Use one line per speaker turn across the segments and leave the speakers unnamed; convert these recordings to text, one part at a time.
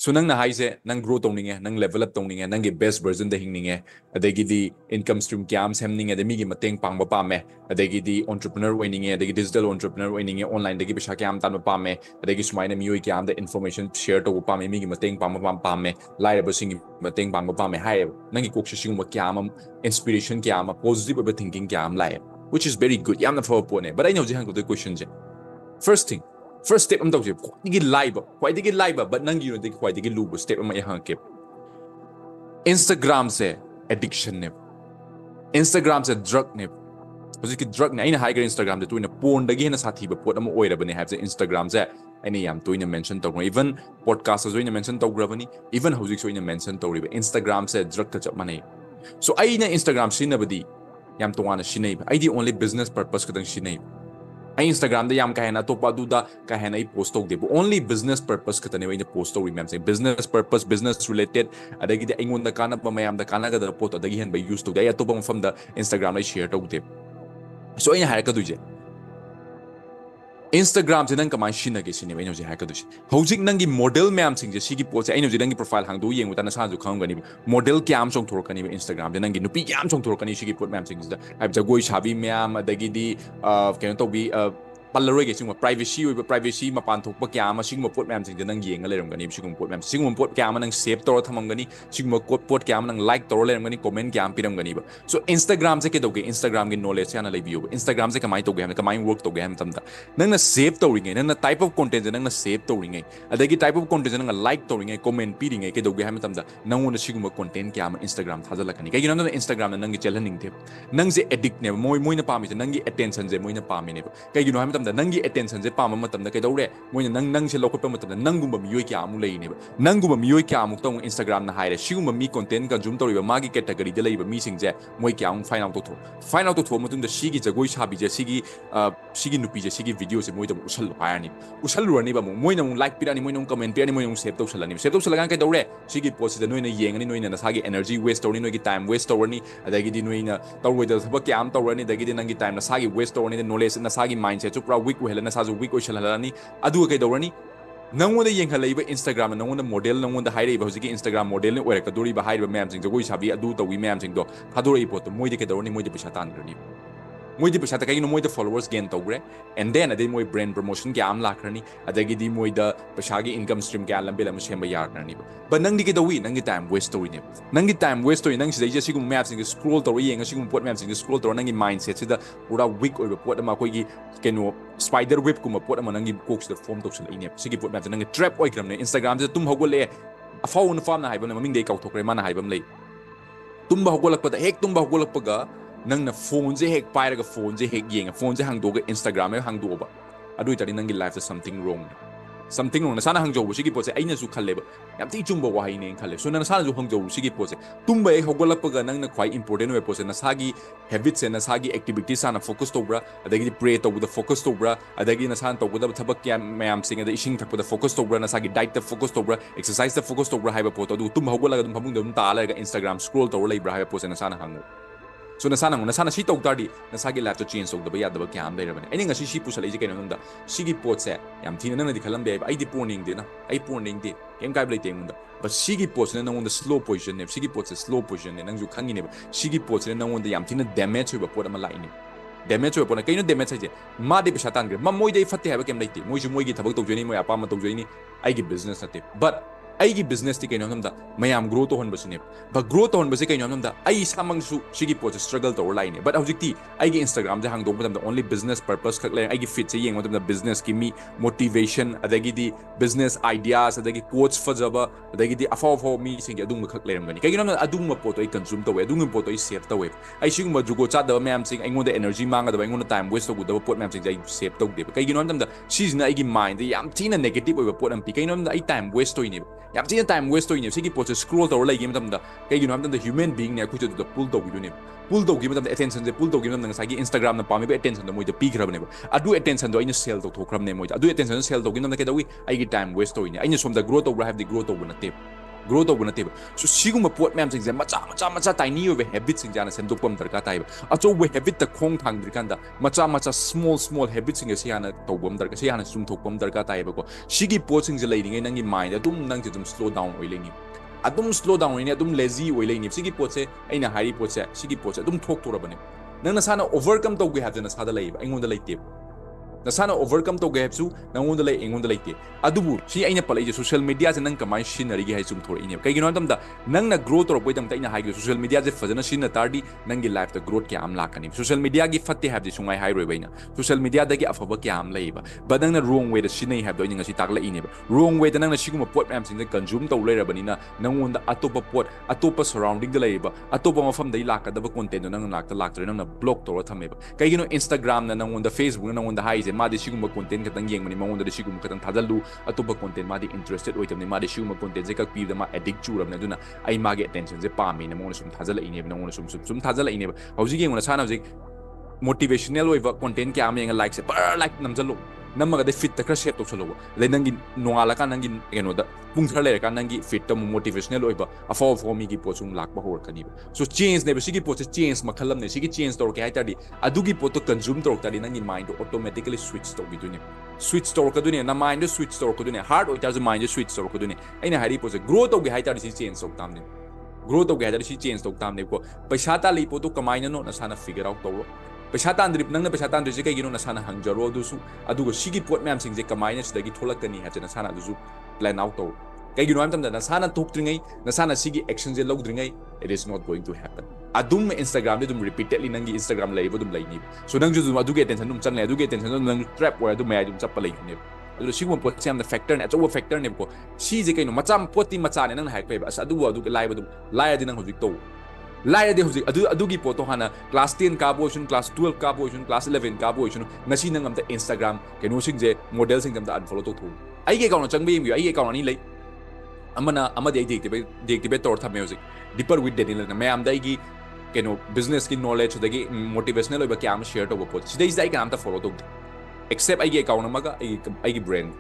So nang na haise nang grow tongning nang level up tongning nang ge best version da hingning adagi di income stream kyam semning adami gi mateng pangba pame adagi di entrepreneur winning adagi digital entrepreneur winning online dagi pesa kyam tan pame adagi sumaina mioi kyam da information share to pame mi gi mateng pangba pame lai ba sing mateng pangba pame hai nang gi kok sing ma kyam inspiration kyam positive thinking kyam lai which is very good yam na for pone but I know ji hang the question je first step am tawje kwai digi live but nang you know kwai digi lubu step am ya hanke Instagram se addiction ne Instagram se drug ne hojiki drug ne aina higher Instagram de tuina porn dagi na sathi ba pot am oira bane have Instagram se aina yam tuina mention taw even podcast so ina mention taw grabani even hojik so ina mention taw riba Instagram se drug ka chap mane so aina Instagram sinabadi yam tuana sinai I the only business purpose kadang sinai I Instagram da yam kahena topa duda kahena I post tog debu only business purpose katane I post tog remember say business purpose business related adagi da ingon da kana pa mayam da kana ga da pot adagi hen ba use tog da ya topa from the Instagram I share tog deb so I ha ka duje Instagram se nang kamai shinage sine I je ha ka duje hojik nang gi model mayam sing je sigi post I je nang gi profile hang do yeng uta na sa ju khang gani model kyam song thor kani Instagram de nang gi nupi kyam song thor kani sigi pot mayam sing da I jagoi shabi mayam adagi di keno to bi Palleroi ge singwa privacy mapan thokpa kya ama singwa pot ma'am sing nang yenga leram gani singwa pot ma'am singwa pot kya ama nang save tor thamam gani singwa pot kya ama nang like tor leram gani comment kya am piram gani ba so Instagram se ke doge Instagram ge knowledge yana lebiyo Instagram se kamai toge ham kamai work toge ham tamda nang na save tor ringai nang na type of content nang na save tor ringai adagi type of content nang like tor ringai comment pi ringai ke doge ham tamda nang wona singwa content kya ama Instagram thajala kani kai gina na Instagram nang ge chalhaning the nang je addict ne moi na pami nang ge attention je moi na pami ne kai gina ham nangi attention je pama matamda kai dawre moina nang se lokot pa matamda nangumba miyoi kya amu leine ba nangumba miyoi kya amu tong Instagram na haire sigumba mi content ka zoom toriba magi category de leiba mi sing je moi kya amu find out to matung da sigi jagoi sabi je sigi nupi je sigi video se moi da usal hayani usal rani ba moina mu like pirani moina comment pirani moina mu save to salani kai dawre sigi post de noina yengani noina na sagi energy waste torni noigi time waste torni adagi di noina tawoi da thaba kya am torani adagi di nangi time na sagi waste torni de knowledge na sagi mindset chupra weak helana sazu weak oishalani adu kai dawrani nangwada yenghalaiba Instagram na nangwada model nangwada hairaiba hojiki Instagram model ne oiraka dori ba hairiba ma'am sing jagoi sabi adu tawi ma'am sing do thadori pot moide kai dawrani moide pesa tangrani moide pesa ta kai no moide followers gain tawre and then ade moi brand promotion kya am lakrani adagi di moida pesa gi income stream kya lambe lam semba yarnani but nang di kai dawi nang time waste story ne nang time waste story nang sidai jasi gum ma'am sing scroll tawri yenga sigum pot ma'am sing scroll tawra nang mindset sida pura weak oiba pot ma koi gi keno spider web kuma pot ama nangi coach the form toksel ine sigi pot map nangi trap oi kram ne Instagram je tum hogole afau na farm na haiba na maming dei kau thokre mana haibam lei tum hogolak pa hek tum hogolak pa ga nang na phone je hek paira ga phone je hek yenga phone je hang do ga Instagram e hang do ba adu itari nangi life is something wrong na sana hang jo sigi pot se aina su khalle ba yam ti chumba wa hai ne khalle so na sana ju hang jo sigi pot se tumba e hogolak pa ga nang na quite important we pot se na sagi habits and na sagi activities sana focus to bra adagi pray to the focus to bra adagi na san to the thabak kya mayam sing da ising thak the focus to bra na sagi diet the focus to bra exercise the focus to bra haiba pot du tum hogolak dum phamung dum ta la ga Instagram scroll to lai bra haiba pot se na sana hang so na sana si tok tardi na sagi life to change da ba ya da ba kya am dai rabane ani ngasi si pusal ije keno nda sigi pot se yam thina na di khalam be ai di porning de na ai porning de kem kai blai te ngunda but sigi pot na ngonda slow position ne sigi pot se slow position ne nang ju khangi ne ba sigi pot ne ngonda yam thina damage ba pot ma lai ne damage ba pot na kaino damage je ma de pesa tan gre ma moi dei fatte ha ba kem lai te moi ju moi gi thabak tok jeni moi apa ma tok jeni ai gi business ate but aigi business ti kaino namda mayam grow to hon basine ba grow to hon basi kaino namda ai samang su sigi pot struggle to line but objecti aigi Instagram je hang do the only business purpose khak le aigi fit se yeng the business ki mi motivation adagi di business ideas adagi quotes fajaba adagi di afo mi sing adung khak le ram gani kaino namda adung ma pot ai consume to we adung pot ai save to we ai sing ma jugo cha da mayam sing ai ngon the energy manga da ai ngon time waste to gu da pot mayam sing ai save to de kaino namda season aigi mind yam tina negative oi pot am pi kaino namda ai time waste to ni yam tina time waste to ni sigi pot scroll to lai game tamda kaino namda the human being ne khu to the pull to gu ni pull to gi tamda attention je pull to gi tamda sagi Instagram na pami be attention da moi da pi khrab ne adu attention do ai sell to thokram ne moi adu attention sell to gi namda ke dawi ai gi time waste to ni ai som da grow to have the grow to na te grow तब नब सो सिगुम पोट ma'am Singh मचा मचा मचा tiny ओबे habit Singh जाना सेंदोकपम दरकार ताइब अचौबे habit त खोंग थांद्रिकांदा मचा मचा स्मॉल स्मॉल हैबिट सिंह से याना तौबम दरकार से याना सुमथोकपम दरकार ताइब को सिगी पोट सिंह लेरिंगे नंगी माइंड अदुम नंग तुम स्लो डाउन ओइलेंगी अदुम स्लो डाउन ओइने अदुम लेजी ओइलेंगी सिगी पोट से अइना हारी पोट से सिगी पोट से अदुम थोक थोरबने नंग नसाना ओवरकम तौगे हाबजना सादा लेब अइंगोंदा लेते नसाना ओवरकम तौगे हाबसु नंगोंदा ले अइंगोंदा लेते अदुबु सि अइना पलाई सोशल मीडिया से नंग कमाई सिनरिगे हाइ सुम थोरइने कइगिनो तमदा नंगना ग्रो तौरपोइ तमता अइना हाइगे सोशल मीडिया से फजना सिन तारदी नंगी लाइफ द ग्रोथ क्या आम लाकनी सोशल मीडिया की फत्ते हाबदि सुंगाइ हाइरोइ बैना सोशल मीडिया दगी अफबा क्या आम लेबा बदंगना रोंग वे द सिनै हाबदो अइना ngasi ताकलाइनेबा रोंग वे द नंगना सिगुम पोट मैम सिंग कंज्यूम तौ लेरबनिना नंगोंदा अतोप पोट अतोप सराउंडिंग द लेबा अतोप मफम दई लाकदब कंटेंट नंग लाक्ता लाक्तरे नंगना ब्लॉक तौर थमेबा कइगिनो इंस्टाग्राम ना नंगोंदा फेसबुक ना नंगोंदा हाइजे मादि सिगुम कंटेंट खतंग येंगमनि मंगोंदा सिगुम खतंग थाजलु अतोप कंटेंट मादि इंटरेस्टेड ओइतमनि मादि सिगुम कंटेंट जे ककपि द मा एडिक्ट चुरबने दुना आई मागे अटेंशन जे पामी न मंगोंदा सुम थाजलइनेबा नंगोंदा सुम थाजलइनेबा हौजि येंगोंदा साना हौजि मोटिवेशनल ओइबा कंटेंट क्या आम येंगा लाइक से पर लाइक नमजलो नमगदे फिट तक सेट तौसलो ले नंगी नोंगालका नंगी केनोदा पुंगथर लेरका नंगी फिट तम मोटिवेशनल ओइबा अफो फॉमी की पोचुम लाकबा होरकनी सो चेंज ने सिगी पोच चेंज मखलम ने सिगी चेंज तौर के हाइतादी अदुगी पोतो कंज्यूम तौर तादी नंगी माइंड ऑटोमेटिकली स्विच तौ बिदुने स्विच तौर कदुने ना माइंड स्विच तौर कदुने हार्ड ओइताज माइंड स्विच तौर कदुने अइना हारी पोच ग्रो तौ के हाइतादी सि चेंज तौ तामने ग्रो तौ के हाइतादी सि चेंज तौ तामने को पैसा ताली पोतो कमाइना नो नसाना फिगर आउट तौरो पैसा तांद्रिप नंगना पैसा तांद्रिसे कइगिनो नसाना हंगजरो दुसु अदुगो सिगी पोट मैम सिंजे कमाइना सिदगी थोलकनी हाजना साना दुसु प्लान आउट तौ कइगिनो हम तमदा नसाना थोक्त्रिङै नसाना सिगी एक्शन जे लौद्रिङै it is not going to happen अदुम इंस्टाग्राम दे दुम रिपीटेडली नंगी इंस्टाग्राम लेबो दुम लैनी सो नंग जुदुम अदुगे अटेंशन दुम चंगले अदुगे अटेंशन नंग ट्रैप ओय अदु मै दुम चप्पा लैने अदु सिगुम पोट से हम द फैक्टर ने अचो फैक्टर ने को सी जे कइनो मचा पोती मचा ने नंग हाइक पेबा अस अदु अदु लाइबो दुम लाय दि नंग होजिक तो लाय दे होजिक अदुगी पोतो हाना क्लास 10 का बोइसन क्लास 12 का बोइसन क्लास 11 का बोइसन नसी नंग हम द इंस्टाग्राम केनो सिंग जे मॉडल सिंग हम द अनफॉलो तो थु आई के अकाउंट चंगबे यम आई अकाउंट अनि लै अमना अमदे देक्टिवेट तौर थमे होजिक डीपर विद डेनिल मैं आम दाइगी केनो बिजनेस की नॉलेज दगी मोटिवेशनल ओइबा क्या आम शेयर तो पोत सिदै जाई का आम ता फॉलो तो एक्सेप्ट आई अकाउंट मगा आई ब्रांड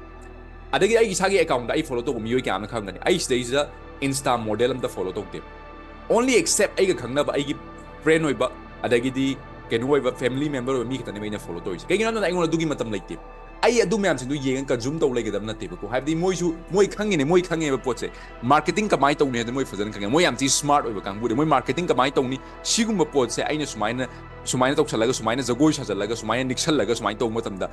अदगी आई सागी अकाउंट आई फॉलो तो मियोय क्या आम खंगनी आई सिदै जा इंस्टा मॉडल हम ता फॉलो तो दे ओनली एक्सेप्ट आई खंगना आई फ्रेंड ओइबा अदगी दी केनो ओइबा फैमिली मेंबर ओइ मी खतने मैना फॉलो तो कइगिनो न आई दुगी मतम लेते आई अदु मैम सिंदु येंग कंज्यूम तौ लेगदम नतेबा को हाबदी मोइसु मोइ खंगिने मोइ खंगेबा पोचे मार्केटिंग कमाई तौने मोइ फजन खंगे मोइ याम ची स्मार्ट ओइबा कांगबुदे मोइ मार्केटिंग कमाई तौनी सिगुम पोचे आइने सुमाइना तौसलगा सुमाइना जगोइ सजलगा सुमाइना निक्सलगा सुमाइ तौ मतमदा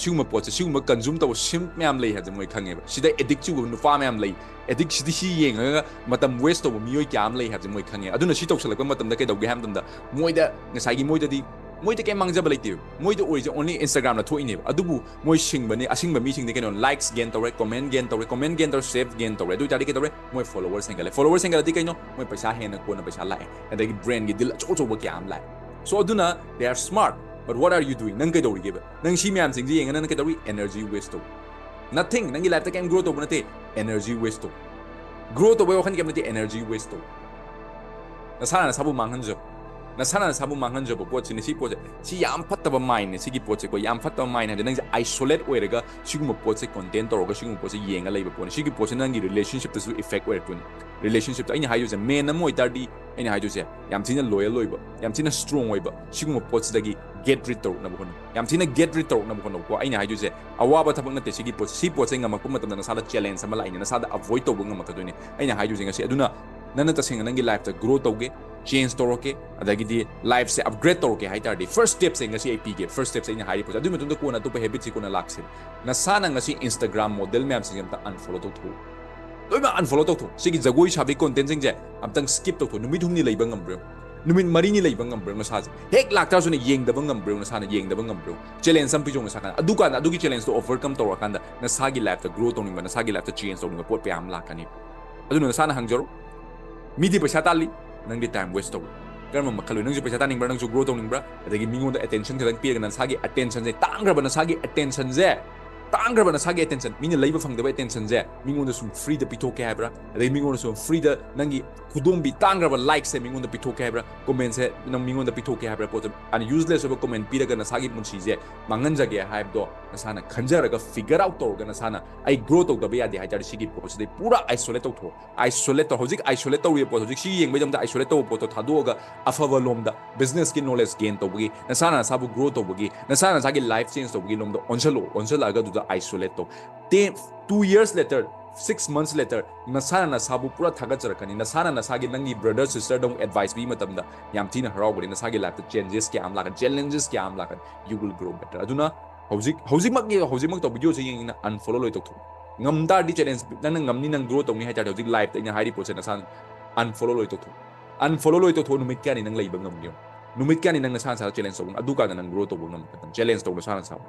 सिगुम पोचे सिगुम कंज्यूम तौ सिम मैम लै हाजे मोइ खंगेबा सिदा एडिक्ट चुगु नुपा मैम लै एडिक्ट सिदि सि येंगा मतम वेस्ट तौ मियोइ क्याम लै हाजे मोइ खंगे अदुना सि तौसलगा मतमदा के दौगे हमदमदा मोइदा नसाइगी मोइददी मोइद के मांगजब लेते मोइद ओइजे ओनली इंस्टाग्राम ला थोइने अदुबु मोइ सिंगबने असिंगबा मी सिंगदे केनो लाइक्स गेन तौरे कमेंट गेन तौरे सेव गेन तौरे दु तादि के तौरे मोइ फॉलोवर्स हेंगले केनो मोइ पैसा हेन कोना पैसा लाए अदगी ब्रांड गी दिल अचो के आम लाए सो अदुना they are smart but what are you doing नंग के दौरी गेबा नंग सि म्याम सिंग येंगा नंग के दौरी एनर्जी वेस्ट तो नथिंग नंगी लाइफ ता केम ग्रो तो बनते एनर्जी वेस्ट तो ग्रो तो वे वखन केम नते एनर्जी वेस्ट तो नसाना साबु मांगहनजो नसाना साबु मांगहनजो पोत सिनि सि पोत सि याम फत्तबा माइंड ने सिगी पोत को याम फत्तबा माइंड है नंग आइसोलेट ओइरेगा सिगुम पोत से कंटेंट तौरगा सिगुम पोत से येंगा लेबा पोन सिगी पोत नंगी रिलेशनशिप तसु इफेक्ट ओइरतुन रिलेशनशिप अइना हाइजो से मेन नमो इतारदी अइना हाइजो से याम थिना लॉयल ओइबा याम थिना स्ट्रांग ओइबा सिगुम पोत दगी गेट रिट तौर नबो याम थिना गेट रिट तौर नबो को अइना हाइजो से अवाबा थबक नते सिगी पोत सि पोत से ngam ko matam na sala challenge sama laina na sada avoid to ngam ka doine aina haiju jinga se aduna nana ta singa nangi life ta grow tauge change toroke adagi di life se upgrade toroke hai tardi first step se ngasi ap ge first step se ina hari poja adu metum da ko na to habit se ko na lakse na sana ngasi instagram model map se ta unfollow to thu doi ma unfollow to thu sigi jagoi sabi content sing je amtang skip to thu numit humni leiba ngam bro numit mari ni leiba ngam bro na sa hek lakta su ne yeng da ngam bro na sa na yeng da ngam bro challenge sam pi jong sa kan adu ka na adu gi challenge to overcome to rakanda na sa gi life ta grow to ning ba na sa gi life ta change to ning pot pe am lakani adu na sa na hangjaro midi paisa tali nang di time waste to karma makhalu nang ju paisa ta ning bra nang ju grow to ning bra adagi mingon da attention ka dang pi ga na sa gi attention je tang ra ba na sa gi attention je तांग्रब नसागे attention मीने लेब फंगदब attention जे मिंगोंद सुम free द पिथोके हाइब्रा अदे मिंगोंद सुम फ्री द नंगी खुदोंबी तांग्रब लाइक से मिंगोंद पिथोके हाइब्रा कमेंट से नंग मिंगोंद पिथोके हाइब्रा पोत अन यूजलेस ओब कमेंट पिरग नसागी मुंसी जे मांगनजगे हाइबदो नसाना खंजरग फिगर आउट तौरग नसाना आई ग्रो तौदब यादे हाइतार सिगी पोत पूरा आइसोलेट तौथो आइसोलेट तौ हजिक आइसोलेट तौरी पोत हजिक सी येंगबेदम आइसोलेट तौ पोत थादोगा अफब लोमदा बिजनेस की नॉलेज गेन तौबगी नसाना साबु ग्रो तौबगी नसाना सागी लाइफ चेंज तौबगी लोमदा ऑनसलो दुदा आइसोलेट तो 2 years later 6 months later nasana nasabu pura thagacharakani nasana nasagi nangi brother sister dong advice bi matamda yam thina harawbani nasagi life changes kya am lakan challenges kya am lakan you will grow better aduna hojik mak to video se yeng na unfollow loi tok ngamda di challenge nang ngamni nang grow tong ni ha ta hojik life ta ina hairi process nasana unfollow loi tok numit kya ni nang leiba ngamniyo numit kya ni nang nasana sa challenge tong adu ka nang grow to ngam challenge to nasana sa